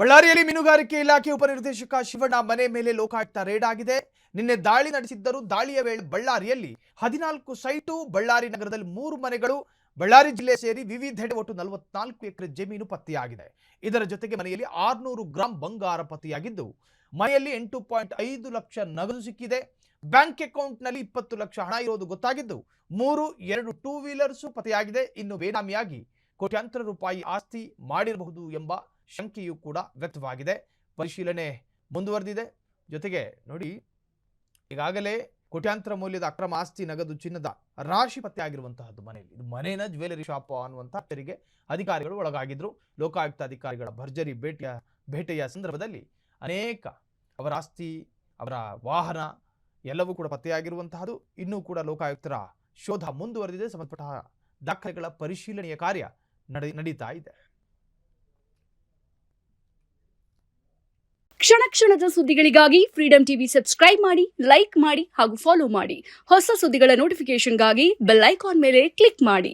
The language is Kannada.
ಬಳ್ಳಾರಿಯಲ್ಲಿ ಮೀನುಗಾರಿಕೆ ಇಲಾಖೆ ಉಪನಿರ್ದೇಶಕ ಶಿವಣ್ಣ ಮನೆ ಮೇಲೆ ಲೋಕಾಯುಕ್ತ ರೇಡ್ ಆಗಿದೆ. ನಿನ್ನೆ ದಾಳಿ ನಡೆಸಿದ್ದರು. ದಾಳಿಯ ವೇಳೆ ಬಳ್ಳಾರಿಯಲ್ಲಿ 14 ಸೈಟು, ಬಳ್ಳಾರಿ ನಗರದಲ್ಲಿ 3 ಮನೆಗಳು, ಬಳ್ಳಾರಿ ಜಿಲ್ಲೆ ಸೇರಿ ವಿವಿಧೆಡೆ ಒಟ್ಟು 44 ಎಕರೆ ಜಮೀನು ಪತ್ತೆಯಾಗಿದೆ. ಇದರ ಜೊತೆಗೆ ಮನೆಯಲ್ಲಿ 600 ಗ್ರಾಂ ಬಂಗಾರ ಪತ್ತೆಯಾಗಿದ್ದು, ಮನೆಯಲ್ಲಿ 8.5 ಲಕ್ಷ ನಗದು ಸಿಕ್ಕಿದೆ. ಬ್ಯಾಂಕ್ ಅಕೌಂಟ್ನಲ್ಲಿ 20 ಲಕ್ಷ ಹಣ ಇರೋದು ಗೊತ್ತಾಗಿದ್ದು, 2 ಟೂ ವೀಲರ್ಸ್ ಪತ್ತೆಯಾಗಿದೆ. ಇನ್ನು ಬೇನಾಮಿಯಾಗಿ ಕೋಟ್ಯಾಂತರ ರೂಪಾಯಿ ಆಸ್ತಿ ಮಾಡಿರಬಹುದು ಎಂಬ ಶಂಕೆಯೂ ಕೂಡ ವ್ಯಕ್ತವಾಗಿದೆ. ಪರಿಶೀಲನೆ ಮುಂದುವರೆದಿದೆ. ಜೊತೆಗೆ ನೋಡಿ, ಈಗಾಗಲೇ ಕೋಟ್ಯಾಂತರ ಮೌಲ್ಯದ ಅಕ್ರಮ ಆಸ್ತಿ, ನಗದು, ಚಿನ್ನದ ರಾಶಿ ಪತ್ತೆಯಾಗಿರುವಂತಹದ್ದು ಮನೆಯಲ್ಲಿ. ಇದು ಮನೇನ ಜ್ಯುವೆಲರಿ ಶಾಪ್ ಅನ್ನುವಂಥ ಅಚ್ಚರಿಗೆ ಅಧಿಕಾರಿಗಳು ಒಳಗಾಗಿದ್ರು. ಲೋಕಾಯುಕ್ತ ಅಧಿಕಾರಿಗಳ ಭರ್ಜರಿ ಭೇಟೆಯ ಸಂದರ್ಭದಲ್ಲಿ ಅನೇಕ ಅವರ ಆಸ್ತಿ, ಅವರ ವಾಹನ ಎಲ್ಲವೂ ಕೂಡ ಪತ್ತೆಯಾಗಿರುವಂತಹದ್ದು. ಇನ್ನೂ ಕೂಡ ಲೋಕಾಯುಕ್ತರ ಶೋಧ ಮುಂದುವರೆದಿದೆ. ಸಂಬಂಧಪಟ್ಟ ದಾಖಲೆಗಳ ಪರಿಶೀಲನೆಯ ಕಾರ್ಯ ನಡೀತಾ ಇದೆ. ಕ್ಷಣ ಕ್ಷಣದ ಸುದ್ದಿಗಳಿಗಾಗಿ ಫ್ರೀಡಂ ಟಿವಿ ಸಬ್ಸ್ಕ್ರೈಬ್ ಮಾಡಿ, ಲೈಕ್ ಮಾಡಿ ಹಾಗೂ ಫಾಲೋ ಮಾಡಿ. ಹೊಸ ಸುದ್ದಿಗಳ ನೋಟಿಫಿಕೇಶನ್ಗಾಗಿ ಬೆಲ್ ಐಕಾನ್ ಮೇಲೆ ಕ್ಲಿಕ್ ಮಾಡಿ.